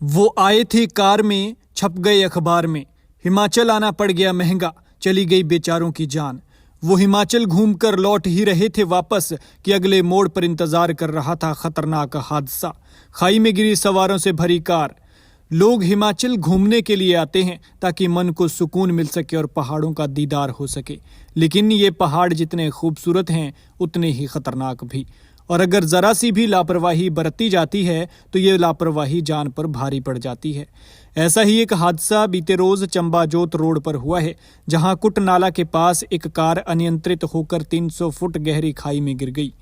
वो आए थे कार में, छप गए अखबार में। हिमाचल आना पड़ गया महंगा, चली गई बेचारों की जान। वो हिमाचल घूमकर लौट ही रहे थे वापस कि अगले मोड़ पर इंतजार कर रहा था खतरनाक हादसा। खाई में गिरी सवारों से भरी कार। लोग हिमाचल घूमने के लिए आते हैं ताकि मन को सुकून मिल सके और पहाड़ों का दीदार हो सके, लेकिन ये पहाड़ जितने खूबसूरत हैं उतने ही खतरनाक भी। और अगर जरा सी भी लापरवाही बरती जाती है तो ये लापरवाही जान पर भारी पड़ जाती है। ऐसा ही एक हादसा बीते रोज चंबा जोत रोड पर हुआ है, जहां कुट नाला के पास एक कार अनियंत्रित होकर 300 फुट गहरी खाई में गिर गई।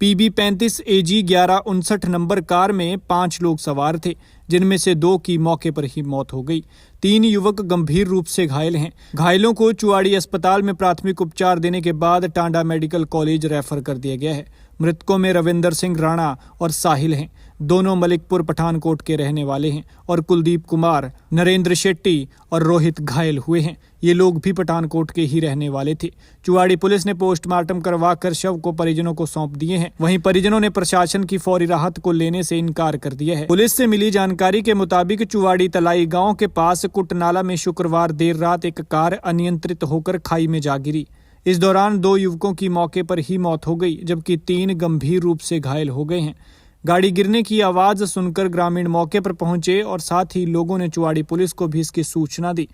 PB 35 AG 1159 नंबर कार में 5 लोग सवार थे, जिनमें से 2 की मौके पर ही मौत हो गई। 3 युवक गंभीर रूप से घायल हैं। घायलों को चुवाड़ी अस्पताल में प्राथमिक उपचार देने के बाद टांडा मेडिकल कॉलेज रेफर कर दिया गया है। मृतकों में रविंदर सिंह राणा और साहिल हैं। दोनों मलिकपुर पठानकोट के रहने वाले हैं और कुलदीप कुमार, नरेंद्र शेट्टी और रोहित घायल हुए हैं। ये लोग भी पठानकोट के ही रहने वाले थे। चुवाड़ी पुलिस ने पोस्टमार्टम करवाकर शव को परिजनों को सौंप दिए हैं। वहीं परिजनों ने प्रशासन की फौरी राहत को लेने से इनकार कर दिया है। पुलिस से मिली जानकारी के मुताबिक चुवाड़ी तलाई गांव के पास कुटनाला में शुक्रवार देर रात एक कार अनियंत्रित होकर खाई में जा गिरी। इस दौरान 2 युवकों की मौके पर ही मौत हो गई, जबकि 3 गंभीर रूप से घायल हो गए हैं। गाड़ी गिरने की आवाज सुनकर ग्रामीण मौके पर पहुंचे और साथ ही लोगों ने चुवाड़ी पुलिस को भी इसकी सूचना दी।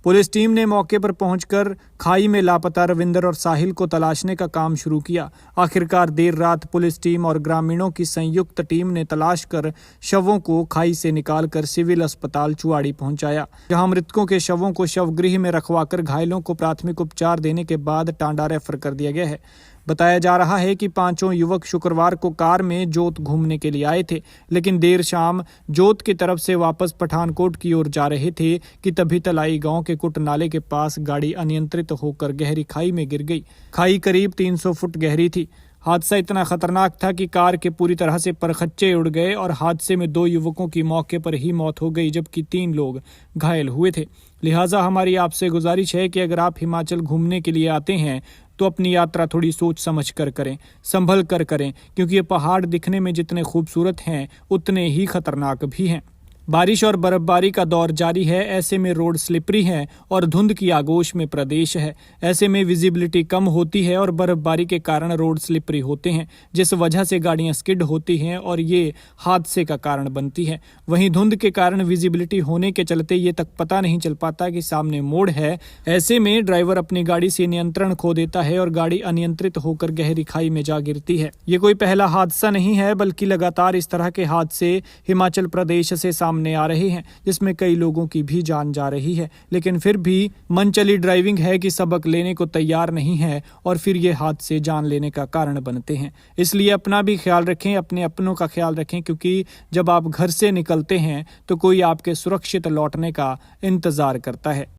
पुलिस टीम ने मौके पर पहुंचकर खाई में लापता रविंदर और साहिल को तलाशने का काम शुरू किया। आखिरकार देर रात पुलिस टीम और ग्रामीणों की संयुक्त टीम ने तलाश कर शवों को खाई से निकालकर सिविल अस्पताल चुवाड़ी पहुंचाया, जहां मृतकों के शवों को शवगृह में रखवाकर घायलों को प्राथमिक उपचार देने के बाद टांडा रेफर कर दिया गया है। बताया जा रहा है कि 5 युवक शुक्रवार को कार में जोत घूमने के लिए आए थे, लेकिन देर शाम जोत की तरफ से वापस पठानकोट की ओर जा रहे थे कि तभी तलाई गांव के कुट नाले के पास गाड़ी अनियंत्रित होकर गहरी खाई में गिर गई। खाई करीब 300 फुट गहरी थी। हादसा इतना खतरनाक था कि कार के पूरी तरह से परखच्चे उड़ गए और हादसे में 2 युवकों की मौके पर ही मौत हो गई, जबकि 3 लोग घायल हुए थे। लिहाजा हमारी आपसे गुजारिश है कि अगर आप हिमाचल घूमने के लिए आते हैं तो अपनी यात्रा थोड़ी सोच समझ कर करें, संभल कर करें, क्योंकि ये पहाड़ दिखने में जितने खूबसूरत हैं उतने ही खतरनाक भी हैं। बारिश और बर्फबारी का दौर जारी है, ऐसे में रोड स्लिपरी है और धुंध की आगोश में प्रदेश है। ऐसे में विजिबिलिटी कम होती है और बर्फबारी के कारण रोड स्लिपरी होते हैं, जिस वजह से गाड़ियां स्किड होती हैं और ये हादसे का कारण बनती है। वहीं धुंध के कारण विजिबिलिटी होने के चलते ये तक पता नहीं चल पाता कि सामने मोड़ है। ऐसे में ड्राइवर अपनी गाड़ी से नियंत्रण खो देता है और गाड़ी अनियंत्रित होकर गहरी खाई में जा गिरती है। ये कोई पहला हादसा नहीं है, बल्कि लगातार इस तरह के हादसे हिमाचल प्रदेश से सामने आ रहे हैं, जिसमें कई लोगों की भी जान जा रही है। लेकिन फिर भी मनचली ड्राइविंग है कि सबक लेने को तैयार नहीं है और फिर ये हादसे जान लेने का कारण बनते हैं। इसलिए अपना भी ख्याल रखें, अपने अपनों का ख्याल रखें, क्योंकि जब आप घर से निकलते हैं तो कोई आपके सुरक्षित लौटने का इंतजार करता है।